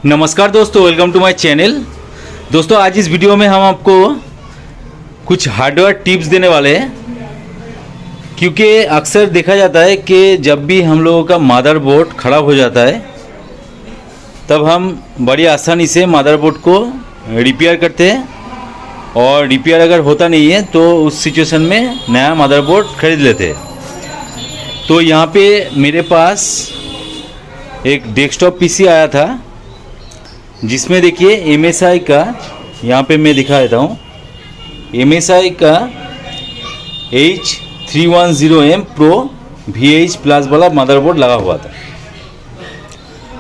नमस्कार दोस्तों, welcome to my channel. दोस्तों आज इस वीडियो में हम आपको कुछ हार्डवेयर टिप्स देने वाले हैं, क्योंकि अक्सर देखा जाता है कि जब भी हम लोगों का मदरबोर्ड ख़राब हो जाता है तब हम बड़ी आसानी से मदरबोर्ड को रिपेयर करते हैं, और रिपेयर अगर होता नहीं है तो उस सिचुएशन में नया मदरबोर्ड खरीद लेते हैं। तो यहाँ पे मेरे पास एक डेस्कटॉप पीसी आया था, जिसमें देखिए MSI का, यहाँ पे मैं दिखा देता हूँ, MSI का H310M Pro VH प्लस वाला मदरबोर्ड लगा हुआ था।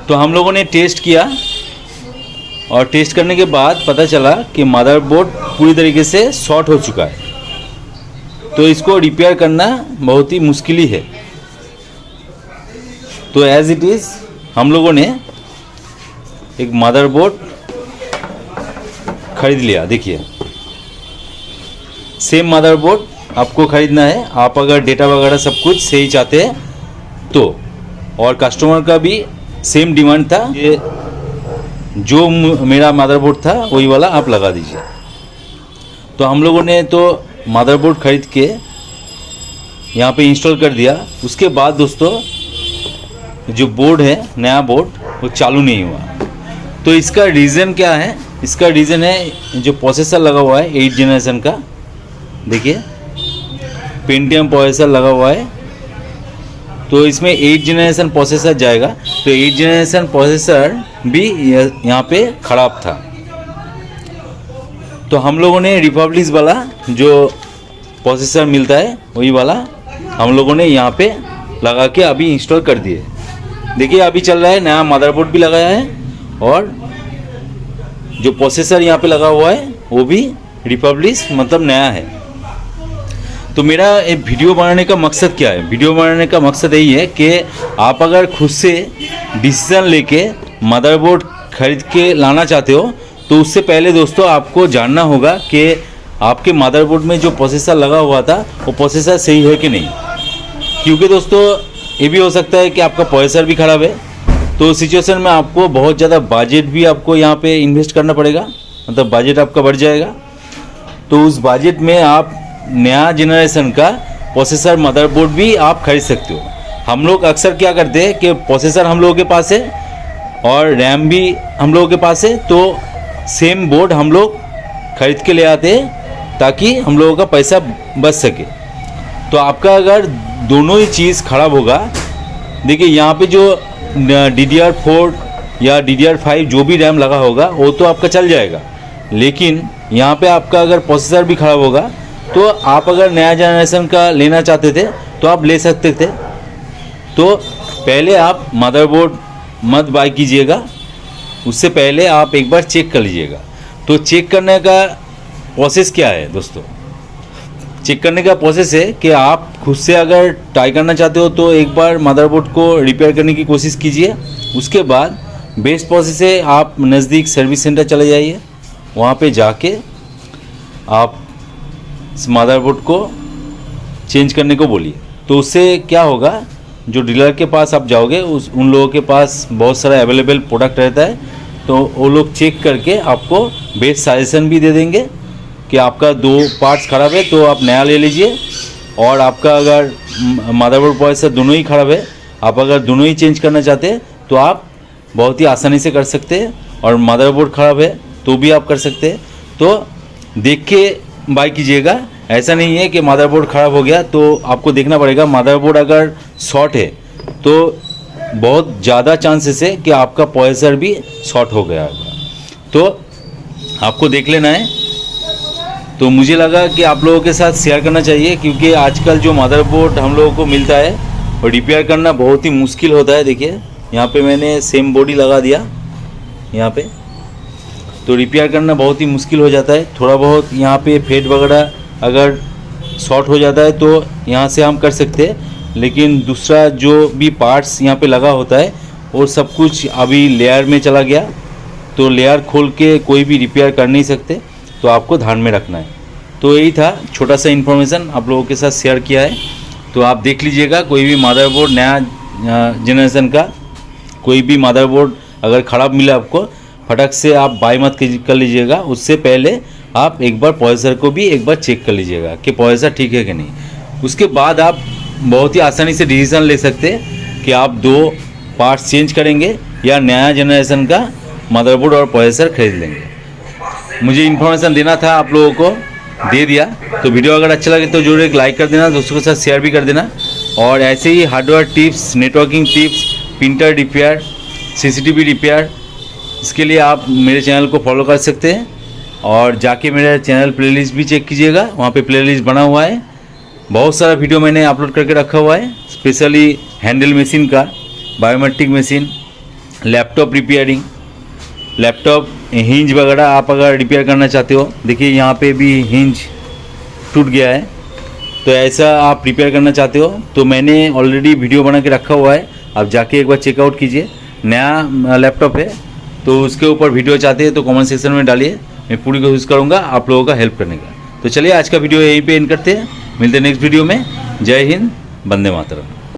तो हम लोगों ने टेस्ट किया और टेस्ट करने के बाद पता चला कि मदरबोर्ड पूरी तरीके से शॉर्ट हो चुका है, तो इसको रिपेयर करना बहुत ही मुश्किल ही है। तो एज इट इज़ हम लोगों ने एक मदरबोर्ड खरीद लिया। देखिए सेम मदरबोर्ड आपको खरीदना है, आप अगर डेटा वगैरह सब कुछ सही चाहते हैं तो। और कस्टमर का भी सेम डिमांड था, ये जो मेरा मदरबोर्ड था वही वाला आप लगा दीजिए। तो हम लोगों ने तो मदरबोर्ड खरीद के यहाँ पे इंस्टॉल कर दिया। उसके बाद दोस्तों जो बोर्ड है, नया बोर्ड, वो चालू नहीं हुआ। तो इसका रीज़न क्या है? इसका रीज़न है जो प्रोसेसर लगा हुआ है 8 जनरेशन का, देखिए पेंटियम प्रोसेसर लगा हुआ है। तो इसमें 8 जनरेशन प्रोसेसर जाएगा, तो 8 जनरेशन प्रोसेसर भी यहाँ पे ख़राब था। तो हम लोगों ने रिपब्लिक वाला जो प्रोसेसर मिलता है वही वाला हम लोगों ने यहाँ पे लगा के अभी इंस्टॉल कर दिए। देखिए अभी चल रहा है, नया मदरबोर्ड भी लगाया है और जो प्रोसेसर यहाँ पे लगा हुआ है वो भी रिपब्लिक मतलब नया है। तो मेरा ये वीडियो बनाने का मकसद क्या है? वीडियो बनाने का मकसद यही है कि आप अगर खुद से डिसीज़न लेके मदरबोर्ड खरीद के लाना चाहते हो तो उससे पहले दोस्तों आपको जानना होगा कि आपके मदरबोर्ड में जो प्रोसेसर लगा हुआ था वो प्रोसेसर सही है कि नहीं। क्योंकि दोस्तों ये भी हो सकता है कि आपका प्रोसेसर भी ख़राब है, तो सिचुएशन में आपको बहुत ज़्यादा बजट भी आपको यहाँ पे इन्वेस्ट करना पड़ेगा, मतलब बजट आपका बढ़ जाएगा। तो उस बजट में आप नया जनरेशन का प्रोसेसर मदरबोर्ड भी आप खरीद सकते हो। हम लोग अक्सर क्या करते हैं कि प्रोसेसर हम लोगों के पास है और रैम भी हम लोगों के पास है, तो सेम बोर्ड हम लोग खरीद के ले आते हैं ताकि हम लोगों का पैसा बच सके। तो आपका अगर दोनों ही चीज़ ख़राब होगा, देखिए यहाँ पे जो DDR4 या DDR5 जो भी रैम लगा होगा वो तो आपका चल जाएगा, लेकिन यहाँ पे आपका अगर प्रोसेसर भी ख़राब होगा तो आप अगर नया जनरेशन का लेना चाहते थे तो आप ले सकते थे। तो पहले आप मदरबोर्ड मत बाय कीजिएगा, उससे पहले आप एक बार चेक कर लीजिएगा। तो चेक करने का प्रोसेस क्या है दोस्तों? चेक करने का प्रोसेस है कि आप खुद से अगर ट्राई करना चाहते हो तो एक बार मदरबोर्ड को रिपेयर करने की कोशिश कीजिए। उसके बाद बेस्ट प्रोसेस है आप नज़दीक सर्विस सेंटर चले जाइए, वहाँ पे जाके आप इस मदरबोर्ड को चेंज करने को बोलिए। तो उससे क्या होगा, जो डीलर के पास आप जाओगे उन लोगों के पास बहुत सारा अवेलेबल प्रोडक्ट रहता है, तो वो लोग चेक करके आपको बेस्ट सजेशन भी दे देंगे कि आपका 2 पार्ट्स ख़राब है तो आप नया ले लीजिए, और आपका अगर मदरबोर्ड प्रोसेसर दोनों ही ख़राब है, आप अगर दोनों ही चेंज करना चाहते हैं तो आप बहुत ही आसानी से कर सकते हैं। और मदरबोर्ड ख़राब है तो भी आप कर सकते हैं। तो देख के बाय कीजिएगा, ऐसा नहीं है कि मदरबोर्ड ख़राब हो गया तो आपको देखना पड़ेगा। मदरबोर्ड अगर शॉर्ट है तो बहुत ज़्यादा चांसेस है कि आपका प्रोसेसर भी शॉर्ट हो गया होगा, तो आपको देख लेना है। तो मुझे लगा कि आप लोगों के साथ शेयर करना चाहिए, क्योंकि आजकल जो मदरबोर्ड हम लोगों को मिलता है और रिपेयर करना बहुत ही मुश्किल होता है। देखिए यहाँ पे मैंने सेम बॉडी लगा दिया यहाँ पे, तो रिपेयर करना बहुत ही मुश्किल हो जाता है। थोड़ा बहुत यहाँ पे फेड वगैरह अगर शॉर्ट हो जाता है तो यहाँ से हम कर सकते हैं, लेकिन दूसरा जो भी पार्ट्स यहाँ पे लगा होता है वो सब कुछ अभी लेयर में चला गया, तो लेयर खोल के कोई भी रिपेयर कर नहीं सकते, तो आपको ध्यान में रखना है। तो यही था छोटा सा इन्फॉर्मेशन आप लोगों के साथ शेयर किया है। तो आप देख लीजिएगा, कोई भी मदरबोर्ड नया जनरेशन का कोई भी मदरबोर्ड अगर ख़राब मिला आपको, फटक से आप बाय मत कर लीजिएगा। उससे पहले आप एक बार प्रोसेसर को भी एक बार चेक कर लीजिएगा कि प्रोसेसर ठीक है कि नहीं। उसके बाद आप बहुत ही आसानी से डिसीज़न ले सकते हैं कि आप 2 पार्ट्स चेंज करेंगे या नया जनरेशन का मदरबोर्ड और प्रोसेसर खरीद लेंगे। मुझे इन्फॉर्मेशन देना था, आप लोगों को दे दिया। तो वीडियो अगर अच्छा लगे तो जरूर एक लाइक कर देना, दोस्तों के साथ शेयर भी कर देना। और ऐसे ही hardware tips, networking tips, printer repair, CCTV repair, इसके लिए आप मेरे चैनल को फॉलो कर सकते हैं। और जाके मेरा चैनल प्लेलिस्ट भी चेक कीजिएगा, वहाँ पे प्लेलिस्ट बना हुआ है। बहुत सारा वीडियो मैंने अपलोड करके रखा हुआ है, स्पेशली हैंडल मशीन का, biometric machine, laptop repairing, laptop hinge वगैरह आप अगर रिपेयर करना चाहते हो। देखिए यहाँ पे भी हिंज टूट गया है, तो ऐसा आप रिपेयर करना चाहते हो तो मैंने ऑलरेडी वीडियो बना के रखा हुआ है, आप जाके एक बार चेकआउट कीजिए। नया लैपटॉप है तो उसके ऊपर वीडियो चाहते हैं तो कमेंट सेक्शन में डालिए, मैं पूरी कोशिश करूँगा आप लोगों का हेल्प करने का। तो चलिए आज का वीडियो यहीं पे एंड करते हैं, मिलते हैं नेक्स्ट वीडियो में। जय हिंद, वंदे मातरम।